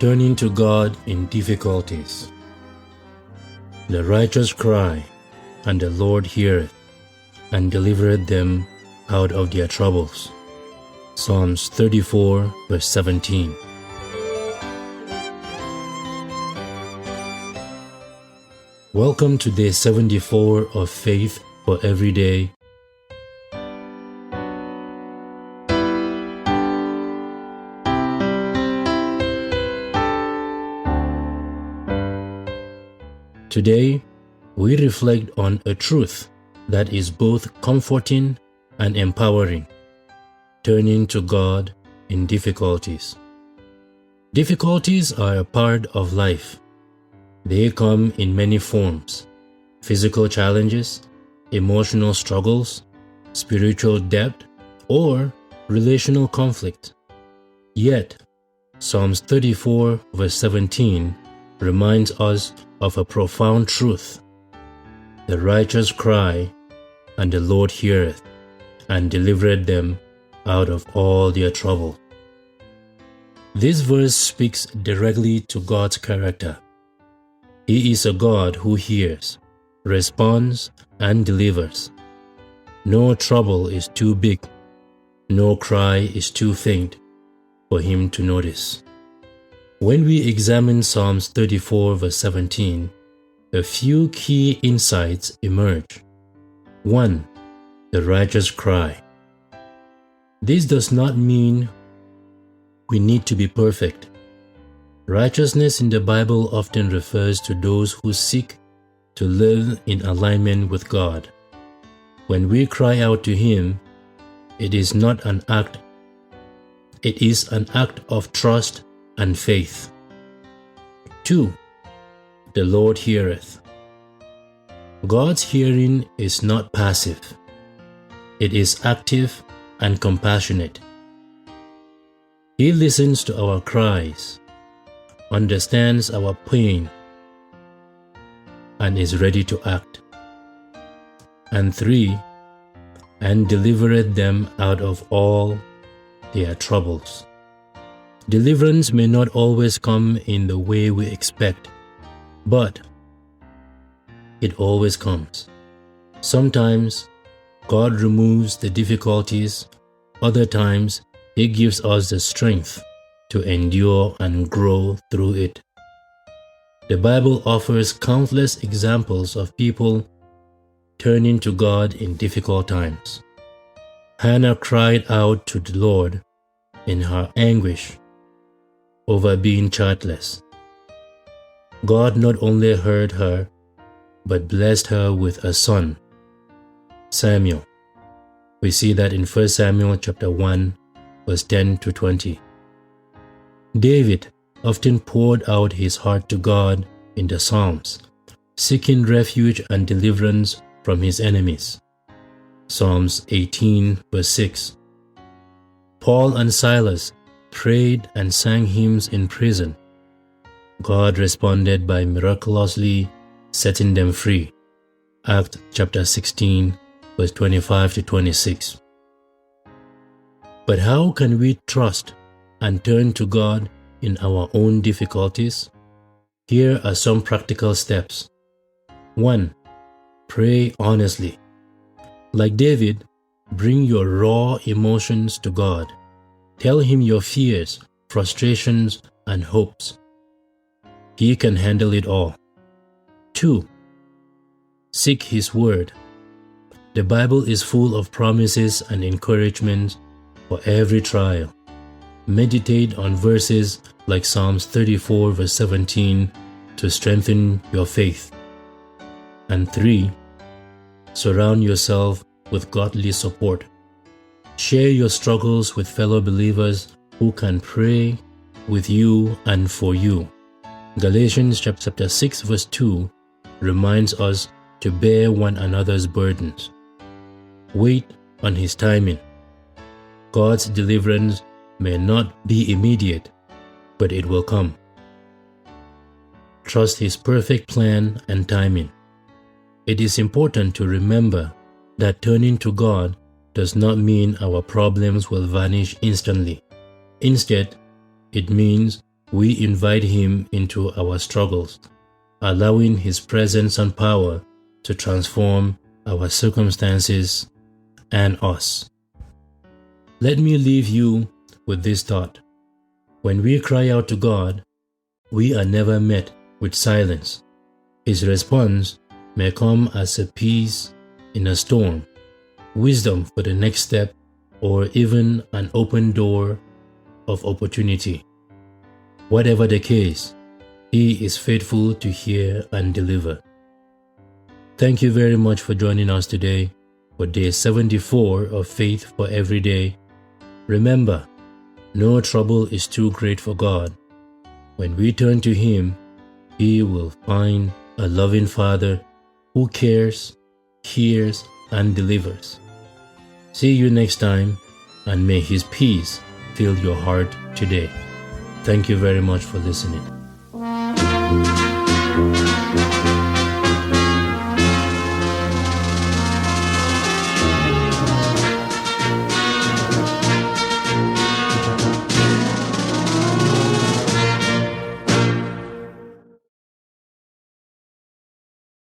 Turning to God in difficulties. The righteous cry, and the Lord heareth, and delivereth them out of their troubles. Psalms 34, verse 17. Welcome to day 74 of Faith for Every Day. Today, we reflect on a truth that is both comforting and empowering: turning to God in difficulties. Difficulties are a part of life. They come in many forms: physical challenges, emotional struggles, spiritual depth, or relational conflict. Yet, Psalms 34 verse 17 reminds us of a profound truth. The righteous cry, and the Lord heareth, and delivereth them out of all their trouble. This verse speaks directly to God's character. He is a God who hears, responds, and delivers. No trouble is too big, no cry is too faint for Him to notice. When we examine Psalms 34 verse 17, a few key insights emerge. 1. The righteous cry. This does not mean we need to be perfect. Righteousness in the Bible often refers to those who seek to live in alignment with God. When we cry out to Him, it is an act of trust and faith. 2. The Lord heareth. God's hearing is not passive. It is active and compassionate. He listens to our cries, understands our pain, and is ready to act. And 3. And delivereth them out of all their troubles. Deliverance may not always come in the way we expect, but it always comes. Sometimes God removes the difficulties, other times He gives us the strength to endure and grow through it. The Bible offers countless examples of people turning to God in difficult times. Hannah cried out to the Lord in her anguish over being childless. God not only heard her, but blessed her with a son, Samuel. We see that in 1 Samuel chapter 1, verse 10 to 20. David often poured out his heart to God in the Psalms, seeking refuge and deliverance from his enemies. Psalms 18, verse 6. Paul and Silas prayed and sang hymns in prison. God responded by miraculously setting them free. Acts chapter 16, verse 25 to 26. But how can we trust and turn to God in our own difficulties? Here are some practical steps. 1. Pray honestly. Like David, bring your raw emotions to God. Tell Him your fears, frustrations, and hopes. He can handle it all. 2. Seek His Word. The Bible is full of promises and encouragements for every trial. Meditate on verses like Psalms 34 verse 17 to strengthen your faith. And 3. Surround yourself with godly support. Share your struggles with fellow believers who can pray with you and for you. Galatians chapter 6 verse 2 reminds us to bear one another's burdens. Wait on His timing. God's deliverance may not be immediate, but it will come. Trust His perfect plan and timing. It is important to remember that turning to God does not mean our problems will vanish instantly. Instead, it means we invite Him into our struggles, allowing His presence and power to transform our circumstances and us. Let me leave you with this thought. When we cry out to God, we are never met with silence. His response may come as a peace in a storm, wisdom for the next step, or even an open door of opportunity. Whatever the case, He is faithful to hear and deliver. Thank you very much for joining us today for day 74 of Faith for Every Day. Remember, no trouble is too great for God. When we turn to Him, He will find a loving Father who cares, hears, and delivers. See you next time, and may His peace fill your heart today. Thank you very much for listening.